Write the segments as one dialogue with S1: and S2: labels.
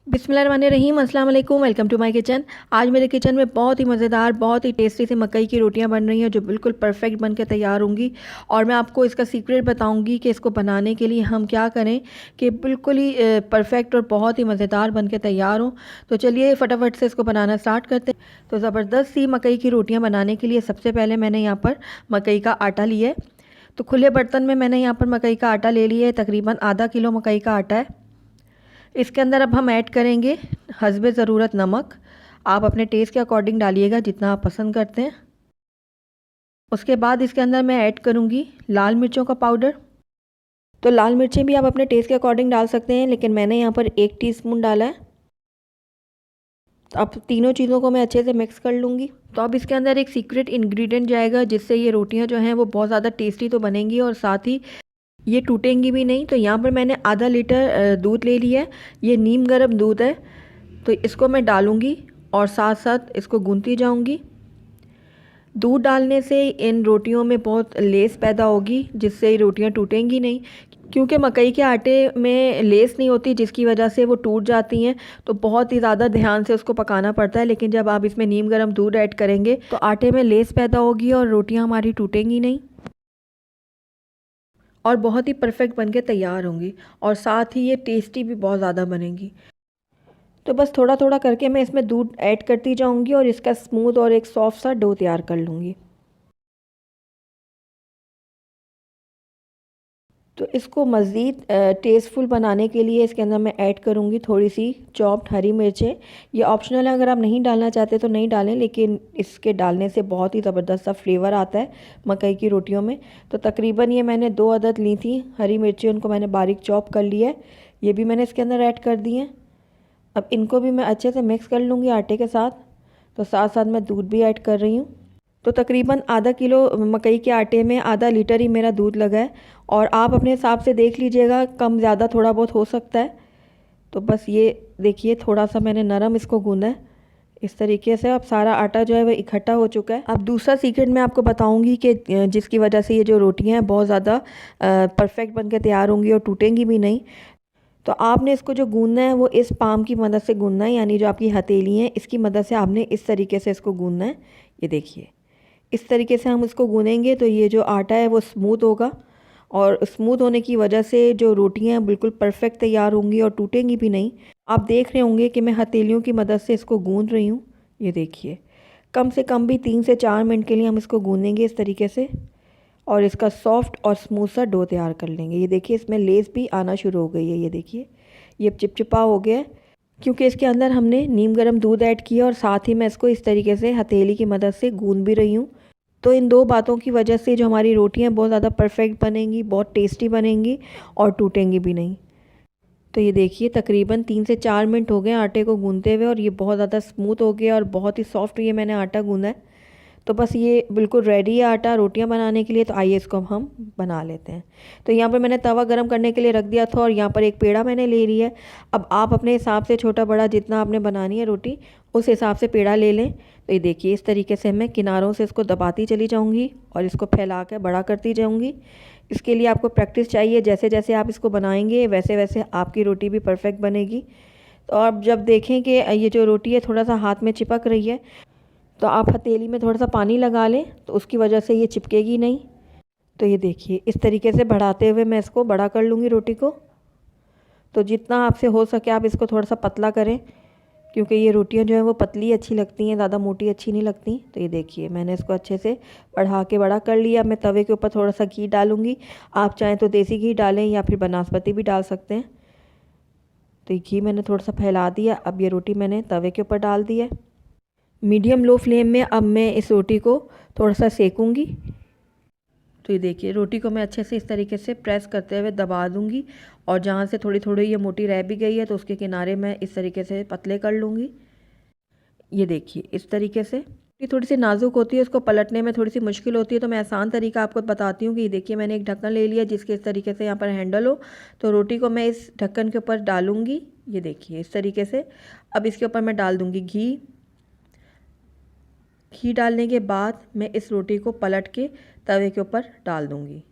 S1: बिस्मिल्लाहिर्रहमानिर्रहीम, अस्सलाम वालेकुम। Welcome to my kitchen. आज मेरे किचन में बहुत ही मज़ेदार, बहुत ही टेस्टी सी मकई की रोटियां बन रही हैं जो बिल्कुल परफेक्ट बन के तैयार होंगी। और मैं आपको इसका सीक्रेट बताऊंगी कि इसको बनाने के लिए हम क्या करें कि बिल्कुल ही परफेक्ट और बहुत ही मज़ेदार बन के तैयार हों। तो चलिए फटाफट से इसको बनाना स्टार्ट करते हैं। तो ज़बरदस्त सी मकई की रोटियाँ बनाने के लिए सबसे पहले मैंने यहाँ पर मकई का आटा लिया है। तो खुले बर्तन में मैंने यहाँ पर मकई का आटा ले लिया है, तकरीबन आधा किलो मकई का आटा है। इसके अंदर अब हम ऐड करेंगे हस्बे ज़रूरत नमक। आप अपने टेस्ट के अकॉर्डिंग डालिएगा जितना आप पसंद करते हैं। उसके बाद इसके अंदर मैं ऐड करूँगी लाल मिर्चों का पाउडर। तो लाल मिर्चें भी आप अपने टेस्ट के अकॉर्डिंग डाल सकते हैं, लेकिन मैंने यहाँ पर 1 टीस्पून डाला है। तो अब तीनों चीज़ों को मैं अच्छे से मिक्स कर लूँगी। तो अब इसके अंदर एक सीक्रेट इंग्रेडिएंट जाएगा जिससे ये रोटियाँ जो हैं वो बहुत ज़्यादा टेस्टी तो बनेंगी और साथ ही ये टूटेंगी भी नहीं। तो यहाँ पर मैंने आधा लीटर दूध ले लिया है। ये नीम गर्म दूध है। तो इसको मैं डालूँगी और साथ साथ इसको गूंथती जाऊँगी। दूध डालने से इन रोटियों में बहुत लेस पैदा होगी जिससे ये रोटियाँ टूटेंगी नहीं, क्योंकि मकई के आटे में लेस नहीं होती जिसकी वजह से वो टूट जाती हैं। तो बहुत ही ज़्यादा ध्यान से उसको पकाना पड़ता है। लेकिन जब आप इसमें नीम गर्म दूध ऐड करेंगे तो आटे में लेस पैदा होगी और रोटियाँ हमारी टूटेंगी नहीं और बहुत ही परफेक्ट बन के तैयार होंगी और साथ ही ये टेस्टी भी बहुत ज़्यादा बनेंगी। तो बस थोड़ा थोड़ा करके मैं इसमें दूध ऐड करती जाऊंगी और इसका स्मूथ और एक सॉफ्ट सा डो तैयार कर लूँगी। तो इसको मज़ीद टेस्टफुल बनाने के लिए इसके अंदर मैं ऐड करूँगी थोड़ी सी चॉप्ड हरी मिर्चें। ये ऑप्शनल है, अगर आप नहीं डालना चाहते तो नहीं डालें, लेकिन इसके डालने से बहुत ही ज़बरदस्त सा फ्लेवर आता है मकई की रोटियों में। तो तकरीबन ये मैंने 2 अदद ली थी हरी मिर्चें, उनको मैंने बारीक चॉप कर लिया है। ये भी मैंने इसके अंदर ऐड कर दी हैं। अब इनको भी मैं अच्छे से मिक्स कर लूँगी आटे के साथ। तो साथ साथ मैं दूध भी ऐड कर रही हूँ। तो तकरीबन आधा किलो मकई के आटे में आधा लीटर ही मेरा दूध लगा है और आप अपने हिसाब से देख लीजिएगा, कम ज़्यादा थोड़ा बहुत हो सकता है। तो बस ये देखिए थोड़ा सा मैंने नरम इसको गूंदा है इस तरीके से। अब सारा आटा जो है वो इकट्ठा हो चुका है। अब दूसरा सीक्रेट मैं आपको बताऊंगी कि जिसकी वजह से ये जो रोटियां हैं बहुत ज़्यादा परफेक्ट बन के तैयार होंगी और टूटेंगी भी नहीं। तो आपने इसको जो गूंदना है वो इस पाम की मदद से गूंदना है, यानी जो आपकी हथेली है इसकी मदद से आपने इस तरीके से इसको गूंदना है। ये देखिए इस तरीके से हम इसको गूनेंगे तो ये जो आटा है वो स्मूथ होगा और स्मूथ होने की वजह से जो रोटियां हैं बिल्कुल परफेक्ट तैयार होंगी और टूटेंगी भी नहीं। आप देख रहे होंगे कि मैं हथेलियों की मदद से इसको गूंद रही हूँ। ये देखिए कम से कम भी 3 से 4 मिनट के लिए हम इसको गूंदेंगे इस तरीके से और इसका सॉफ्ट और स्मूथ सा डो तैयार कर लेंगे। ये देखिए इसमें लेस भी आना शुरू हो गई है। ये देखिए ये चिपचिपा हो गया है क्योंकि इसके अंदर हमने नीम गर्म दूध ऐड किया और साथ ही मैं इसको इस तरीके से हथेली की मदद से गूंद भी रही हूँ। तो इन दो बातों की वजह से जो हमारी रोटियां बहुत ज़्यादा परफेक्ट बनेंगी, बहुत टेस्टी बनेंगी और टूटेंगी भी नहीं। तो ये देखिए तकरीबन 3 से 4 मिनट हो गए आटे को गूंदते हुए और ये बहुत ज़्यादा स्मूथ हो गया और बहुत ही सॉफ्ट ये मैंने आटा गूंदा है। तो बस ये बिल्कुल रेडी है आटा रोटियां बनाने के लिए। तो आइए इसको हम बना लेते हैं। तो यहाँ पर मैंने तवा गरम करने के लिए रख दिया था और यहाँ पर एक पेड़ा मैंने ले लिया है। अब आप अपने हिसाब से छोटा बड़ा जितना आपने बनानी है रोटी उस हिसाब से पेड़ा ले लें। तो ये देखिए इस तरीके से मैं किनारों से इसको दबाती चली जाऊँगी और इसको फैला कर बड़ा करती जाऊँगी। इसके लिए आपको प्रैक्टिस चाहिए, जैसे जैसे आप इसको बनाएंगे वैसे वैसे आपकी रोटी भी परफेक्ट बनेगी। तो आप जब देखें कि ये जो रोटी है थोड़ा सा हाथ में चिपक रही है तो आप हथेली में थोड़ा सा पानी लगा लें, तो उसकी वजह से ये चिपकेगी नहीं। तो ये देखिए इस तरीके से बढ़ाते हुए मैं इसको बड़ा कर लूँगी रोटी को। तो जितना आपसे हो सके आप इसको थोड़ा सा पतला करें, क्योंकि ये रोटियां जो हैं वो पतली अच्छी लगती हैं, ज़्यादा मोटी अच्छी नहीं लगती। तो ये देखिए मैंने इसको अच्छे से बढ़ा के बड़ा कर लिया। मैं तवे के ऊपर थोड़ा सा घी डालूँगी, आप चाहें तो देसी घी डालें या फिर बनास्पति भी डाल सकते हैं। तो ये घी मैंने थोड़ा सा फैला दिया। अब ये रोटी मैंने तवे के ऊपर डाल दी है। मीडियम लो फ्लेम में अब मैं इस रोटी को थोड़ा सा सेकूँगी। तो ये देखिए रोटी को मैं अच्छे से इस तरीके से प्रेस करते हुए दबा दूँगी और जहाँ से थोड़ी थोड़ी ये मोटी रह भी गई है तो उसके किनारे मैं इस तरीके से पतले कर लूँगी। ये देखिए इस तरीके से। ये थोड़ी सी नाजुक होती है, उसको पलटने में थोड़ी सी मुश्किल होती है। तो मैं आसान तरीका आपको बताती हूँ कि ये देखिए मैंने एक ढक्कन ले लिया जिसके इस तरीके से यहाँ पर हैंडल हो। तो रोटी को मैं इस ढक्कन के ऊपर डालूँगी। ये देखिए इस तरीके से। अब इसके ऊपर मैं डाल दूँगी घी। घी डालने के बाद मैं इस रोटी को पलट के तवे के ऊपर डाल दूँगी।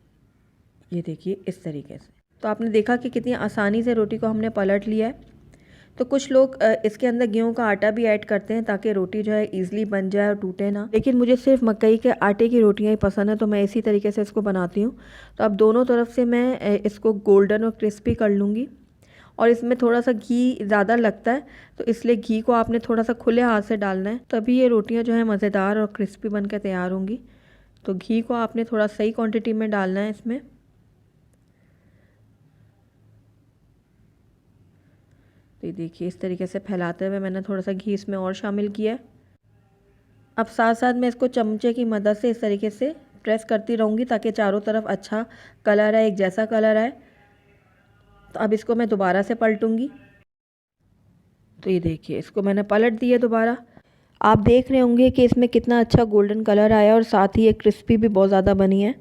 S1: ये देखिए इस तरीके से। तो आपने देखा कि कितनी आसानी से रोटी को हमने पलट लिया है। तो कुछ लोग इसके अंदर गेहूं का आटा भी ऐड करते हैं ताकि रोटी जो है ईजिली बन जाए और टूटे ना, लेकिन मुझे सिर्फ मकई के आटे की रोटियां ही पसंद है, तो मैं इसी तरीके से इसको बनाती हूँ। तो अब दोनों तरफ से मैं इसको गोल्डन और क्रिस्पी कर लूँगी। और इसमें थोड़ा सा घी ज़्यादा लगता है, तो इसलिए घी को आपने थोड़ा सा खुले हाथ से डालना है, तभी ये रोटियाँ जो है मज़ेदार और क्रिस्पी बन कर तैयार होंगी। तो घी को आपने थोड़ा सही क्वांटिटी में डालना है इसमें। तो ये देखिए इस तरीके से फैलाते हुए मैंने थोड़ा सा घी इसमें और शामिल किया है। अब साथ साथ मैं इसको चमचे की मदद से इस तरीके से प्रेस करती रहूँगी ताकि चारों तरफ अच्छा कलर आए, एक जैसा कलर आए। तो अब इसको मैं दोबारा से पलटूँगी। तो ये देखिए इसको मैंने पलट दिया दोबारा। आप देख रहे होंगे कि इसमें कितना अच्छा गोल्डन कलर आया और साथ ही ये क्रिस्पी भी बहुत ज़्यादा बनी है।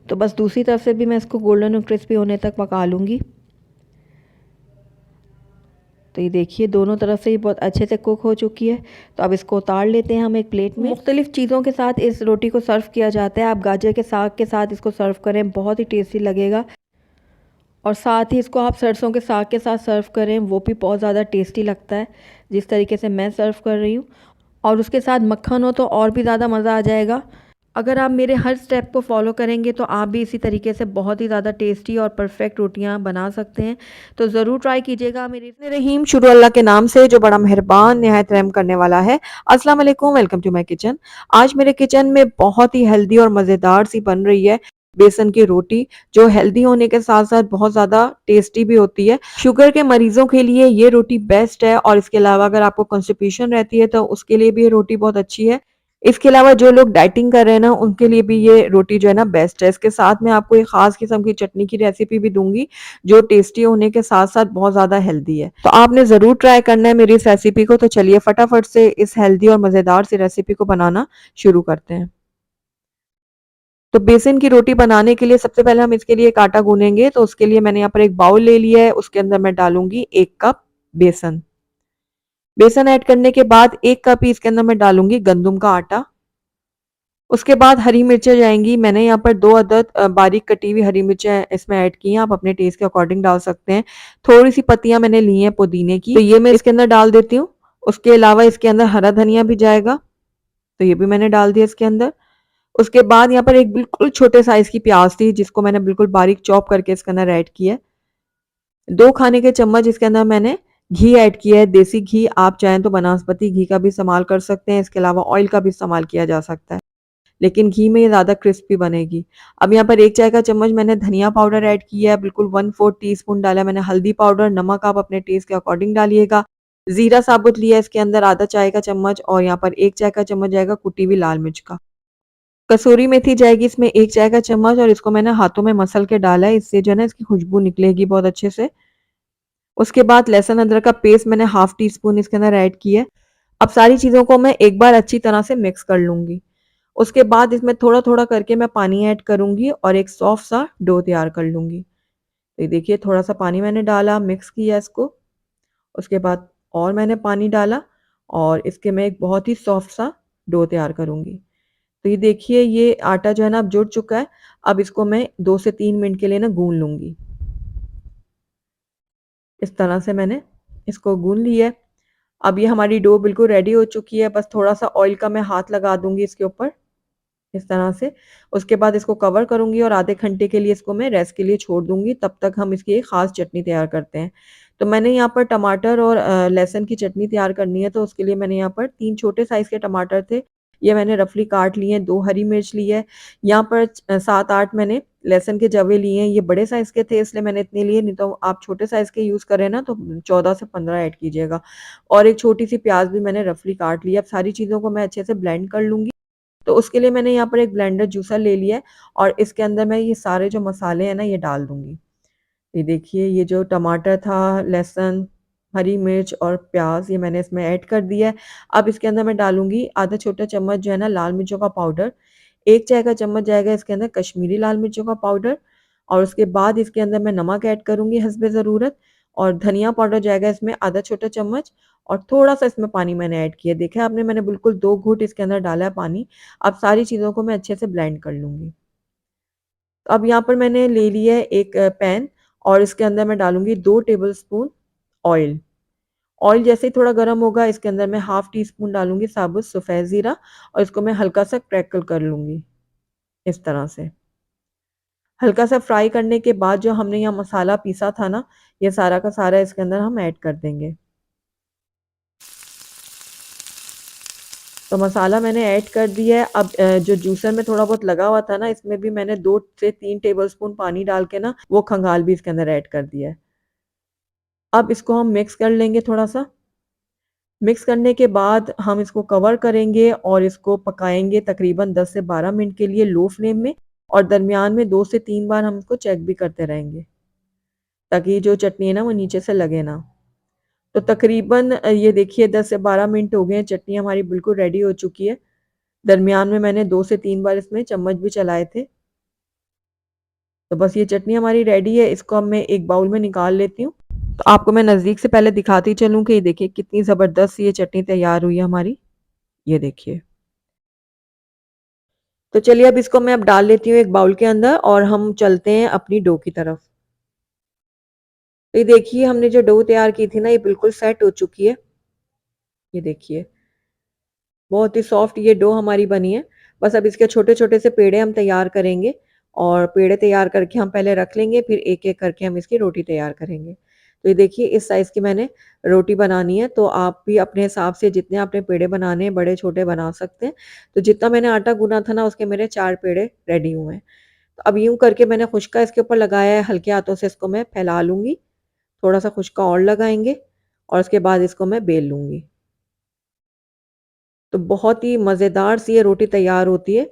S1: तो बस दूसरी तरफ से भी मैं इसको गोल्डन और क्रिस्पी होने तक पका लूँगी। तो ये देखिए दोनों तरफ से ये बहुत अच्छे से कुक हो चुकी है। तो अब इसको उतार लेते हैं हम एक प्लेट में। मुख्तलिफ़ चीज़ों के साथ इस रोटी को सर्व किया जाता है। आप गाजर के साग के साथ इसको सर्व करें, बहुत ही टेस्टी लगेगा। और साथ ही इसको आप सरसों के साग के साथ सर्व करें, वो भी बहुत ज़्यादा टेस्टी लगता है, जिस तरीके से मैं सर्व कर रही हूँ। और उसके साथ मक्खन हो तो और भी ज़्यादा मज़ा आ जाएगा। अगर आप मेरे हर स्टेप को फॉलो करेंगे तो आप भी इसी तरीके से बहुत ही ज़्यादा टेस्टी और परफेक्ट रोटियां बना सकते हैं। तो ज़रूर ट्राई कीजिएगा। मेरे रहीम शुरू अल्लाह के नाम से जो बड़ा मेहरबान निहायत रहम करने वाला है। अस्सलाम वालेकुम, वेलकम टू माय किचन। आज मेरे किचन में बहुत ही हेल्दी और मज़ेदार सी बन रही है बेसन की रोटी, जो हेल्दी होने के साथ साथ बहुत ज़्यादा टेस्टी भी होती है। शुगर के मरीजों के लिए ये रोटी बेस्ट है, और इसके अलावा अगर आपको कॉन्स्टिपेशन रहती है तो उसके लिए भी ये रोटी बहुत अच्छी है। इसके अलावा जो लोग डाइटिंग कर रहे हैं ना, उनके लिए भी ये रोटी जो है ना बेस्ट है। इसके साथ मैं आपको एक खास किस्म की चटनी की रेसिपी भी दूंगी, जो टेस्टी होने के साथ साथ बहुत ज्यादा हेल्दी है। तो आपने जरूर ट्राई करना है मेरी इस रेसिपी को। तो चलिए फटाफट से इस हेल्दी और मजेदार सी रेसिपी को बनाना शुरू करते हैं। तो बेसन की रोटी बनाने के लिए सबसे पहले हम इसके लिए एक आटा गूनेंगे। तो उसके लिए मैंने यहाँ पर एक बाउल ले लिया है, उसके अंदर मैं डालूंगी 1 कप बेसन। बेसन ऐड करने के बाद 1 कप ही इसके अंदर मैं डालूंगी गंदम का आटा। उसके बाद हरी मिर्चें जाएंगी। मैंने यहाँ पर 2 अदद बारीक कटी हुई हरी मिर्चें इसमें ऐड की हैं। आप अपने टेस्ट के अकॉर्डिंग डाल सकते हैं। थोड़ी सी पत्तियां मैंने ली हैं पुदीने की, तो ये मैं इसके अंदर डाल देती हूँ। उसके अलावा इसके अंदर हरा धनिया भी जाएगा, तो ये भी मैंने डाल दिया इसके अंदर। उसके बाद यहाँ पर एक बिल्कुल छोटे साइज की प्याज थी, जिसको मैंने बिल्कुल बारीक चॉप करके इसके अंदर ऐड किया है। 2 खाने के चम्मच इसके अंदर मैंने घी ऐड किया है, देसी घी। आप चाहें तो बनास्पति घी का भी इस्तेमाल कर सकते हैं, इसके अलावा ऑयल का भी इस्तेमाल किया जा सकता है, लेकिन घी में ये ज़्यादा क्रिस्पी बनेगी। अब यहाँ पर 1 चाय का चम्मच मैंने धनिया पाउडर ऐड किया है, बिल्कुल 1/4 टीस्पून डाला है मैंने हल्दी पाउडर। नमक आप अपने टेस्ट के अकॉर्डिंग डालिएगा। जीरा साबुत लिया है इसके अंदर आधा चाय का चम्मच, और यहाँ पर 1 चाय का चम्मच जाएगा कुटी हुई लाल मिर्च का। कसूरी मेथी जाएगी इसमें 1 चाय का चम्मच, और इसको मैंने हाथों में मसल के डाला है, इससे जो है ना इसकी खुशबू निकलेगी बहुत अच्छे से। उसके बाद लहसुन अदरक का पेस्ट मैंने हाफ टी स्पून इसके अंदर ऐड किया है। अब सारी चीज़ों को मैं एक बार अच्छी तरह से मिक्स कर लूंगी। उसके बाद इसमें थोड़ा थोड़ा करके मैं पानी ऐड करूंगी और एक सॉफ्ट सा डो तैयार कर लूंगी। तो ये देखिए थोड़ा सा पानी मैंने डाला, मिक्स किया इसको। उसके बाद और मैंने पानी डाला, और इसके मैं एक बहुत ही सॉफ्ट सा डो तैयार करूंगी। तो ये देखिए ये आटा जो है ना अब जुड़ चुका है। अब इसको मैं 2 से 3 मिनट के लिए ना गूंद लूंगी। इस तरह से मैंने इसको गूंद लिया है। अब ये हमारी डो बिल्कुल रेडी हो चुकी है। बस थोड़ा सा ऑयल का मैं हाथ लगा दूंगी इसके ऊपर, इस तरह से। उसके बाद इसको कवर करूंगी और आधे घंटे के लिए इसको मैं रेस्ट के लिए छोड़ दूंगी। तब तक हम इसकी एक खास चटनी तैयार करते हैं। तो मैंने यहाँ पर टमाटर और लहसुन की चटनी तैयार करनी है। तो उसके लिए मैंने यहाँ पर 3 छोटे साइज के टमाटर थे, ये मैंने रफली काट लिए हैं। 2 हरी मिर्च ली है। यहाँ पर 7-8 मैंने लहसुन के जवे लिए हैं, ये बड़े साइज के थे इसलिए मैंने इतने लिए, नहीं तो आप छोटे साइज के यूज करें ना तो 14 से 15 ऐड कीजिएगा। और एक छोटी सी प्याज भी मैंने रफली काट लिया। अब सारी चीजों को मैं अच्छे से ब्लेंड कर लूंगी। तो उसके लिए मैंने यहाँ पर एक ब्लेंडर जूसर ले लिया है, और इसके अंदर मैं ये सारे जो मसाले हैं ना ये डाल दूंगी। ये देखिए ये जो टमाटर था, लहसुन, हरी मिर्च और प्याज, ये मैंने इसमें ऐड कर दिया है। अब इसके अंदर मैं डालूंगी आधा छोटा चम्मच जो है ना लाल मिर्चों का पाउडर। 1 चाय का चम्मच जाएगा इसके अंदर कश्मीरी लाल मिर्चों का पाउडर। और उसके बाद इसके अंदर मैं नमक ऐड करूंगी हस्बे ज़रूरत। और धनिया पाउडर जाएगा इसमें आधा छोटा चम्मच, और थोड़ा सा इसमें पानी मैंने ऐड किया। देखा आपने, मैंने बिल्कुल 2 घूंट इसके अंदर डाला है पानी। अब सारी चीज़ों को मैं अच्छे से ब्लेंड कर लूंगी। तो अब यहाँ पर मैंने ले लिया है एक पैन, और इसके अंदर मैं डालूंगी 2 टेबल स्पून ऑयल। ऑयल जैसे ही थोड़ा गर्म होगा, इसके अंदर मैं हाफ टी स्पून डालूंगी साबुत सफ़ेद ज़ीरा और इसको मैं हल्का सा क्रैकल कर लूँगी इस तरह से। हल्का सा फ्राई करने के बाद जो हमने यहाँ मसाला पीसा था ना, ये सारा का सारा इसके अंदर हम ऐड कर देंगे। तो मसाला मैंने ऐड कर दिया है। अब जो जूसर में थोड़ा बहुत लगा हुआ था ना, इसमें भी मैंने 2 से 3 टेबलस्पून पानी डाल के ना वो खंगाल भी इसके अंदर ऐड कर दिया है। अब इसको हम मिक्स कर लेंगे थोड़ा सा। मिक्स करने के बाद हम इसको कवर करेंगे और इसको पकाएंगे तकरीबन 10 से 12 मिनट के लिए लो फ्लेम में, और दरमियान में 2 से 3 बार हम इसको चेक भी करते रहेंगे ताकि जो चटनी है ना वो नीचे से लगे ना। तो तकरीबन ये देखिए 10 से 12 मिनट हो गए हैं, चटनी हमारी बिल्कुल रेडी हो चुकी है। दरमियान में मैंने 2 से 3 बार इसमें चम्मच भी चलाए थे। तो बस ये चटनी हमारी रेडी है, इसको अब मैं एक बाउल में निकाल लेती हूँ। तो आपको मैं नज़दीक से पहले दिखाती चलूँ कि ये देखिए कितनी ज़बरदस्त ये चटनी तैयार हुई है हमारी। ये देखिए। तो चलिए अब इसको मैं अब डाल लेती हूँ एक बाउल के अंदर और हम चलते हैं अपनी डो की तरफ। तो ये देखिए हमने जो डो तैयार की थी ना, ये बिल्कुल सेट हो चुकी है। ये देखिए बहुत ही सॉफ्ट ये डो हमारी बनी है। बस अब इसके छोटे-छोटे से पेड़े हम तैयार करेंगे और पेड़े तैयार करके हम पहले रख लेंगे, फिर एक-एक करके हम इसकी रोटी तैयार करेंगे। तो ये देखिए इस साइज़ की मैंने रोटी बनानी है, तो आप भी अपने हिसाब से जितने आपने पेड़े बनाने हैं, बड़े-छोटे बना सकते हैं। तो जितना मैंने आटा गूँथा था ना, उसके मेरे 4 पेड़े रेडी हुए हैं। तो अब यूँ करके मैंने खुशका इसके ऊपर लगाया है, हल्के हाथों से इसको मैं फैला लूँगी। थोड़ा-सा खुशका और लगाएँगे और उसके बाद इसको मैं बेल लूँगी। तो बहुत ही मज़ेदार सी ये रोटी तैयार होती है।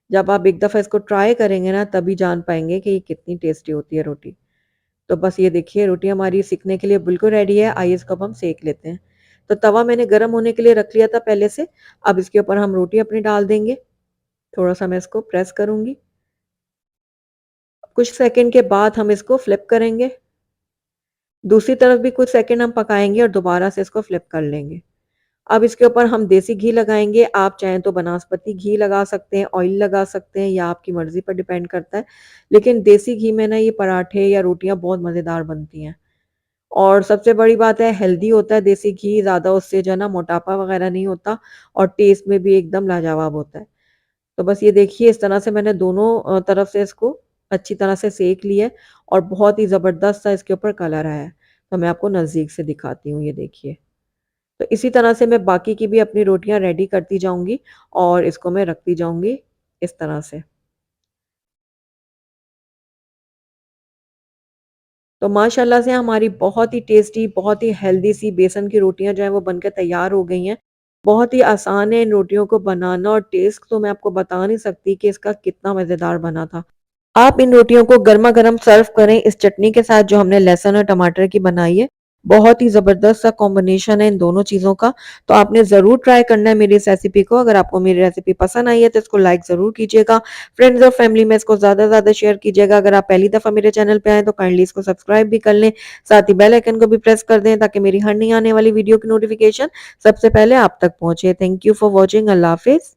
S1: जब आप एक दफ़ा इसको ट्राई करेंगे ना, तभी जान पाएँगे कि ये कितनी टेस्टी होती है रोटी। तो बस ये देखिए रोटी हमारी सिकने के लिए बिल्कुल रेडी है। आइए इसको अब हम सेक लेते हैं। तो तवा मैंने गरम होने के लिए रख लिया था पहले से। अब इसके ऊपर हम रोटी अपनी डाल देंगे। थोड़ा-सा मैं इसको प्रेस करूँगी। कुछ सेकंड के बाद हम इसको फ्लिप करेंगे। दूसरी तरफ भी कुछ सेकंड हम पकाएँगे और दोबारा से इसको फ्लिप कर लेंगे। अब इसके ऊपर हम देसी घी लगाएँगे। आप चाहें तो बनास्पति घी लगा सकते हैं, ऑयल लगा सकते हैं, या आपकी मर्ज़ी पर डिपेंड करता है। लेकिन देसी घी में ना ये पराठे या रोटियाँ बहुत मज़ेदार बनती हैं। और सबसे बड़ी बात है हेल्दी होता है देसी घी, ज़्यादा उससे जो है ना मोटापा वग़ैरह नहीं होता और टेस्ट में भी एकदम लाजवाब होता है। तो बस ये देखिए इस तरह से मैंने दोनों तरफ से इसको अच्छी तरह से सेक लिया है और बहुत ही ज़बरदस्त सा इसके ऊपर कलर आया है। तो मैं आपको नज़दीक से दिखाती हूँ, ये देखिए। तो इसी तरह से मैं बाकी की भी अपनी रोटियाँ रेडी करती जाऊँगी और इसको मैं रखती जाऊँगी इस तरह से। तो माशाल्लाह से हमारी बहुत ही टेस्टी, बहुत ही हेल्दी सी बेसन की रोटियाँ जो हैं वो बनकर तैयार हो गई हैं। बहुत ही आसान है इन रोटियों को बनाना और टेस्ट तो मैं आपको बता नहीं सकती कि इसका कितना मज़ेदार बना था। आप इन रोटियों को गरमा-गरम सर्व करें इस चटनी के साथ जो हमने लहसुन और टमाटर की बनाई है। बहुत ही ज़बरदस्त सा कॉम्बिनेशन है इन दोनों चीज़ों का। तो आपने ज़रूर ट्राई करना है मेरी इस रेसिपी को। अगर आपको मेरी रेसिपी पसंद आई है तो इसको लाइक ज़रूर कीजिएगा। फ्रेंड्स और फैमिली में इसको ज़्यादा से ज़्यादा शेयर कीजिएगा। अगर आप पहली दफ़ा मेरे चैनल पे आएँ तो काइंडली इसको सब्सक्राइब भी कर लें। साथ ही बेल आइकन को भी प्रेस कर दें ताकि मेरी हर नई आने वाली वीडियो की नोटिफ़िकेशन सबसे पहले आप तक पहुँचे। Thank you for watching. अल्लाह हाफ़िज़।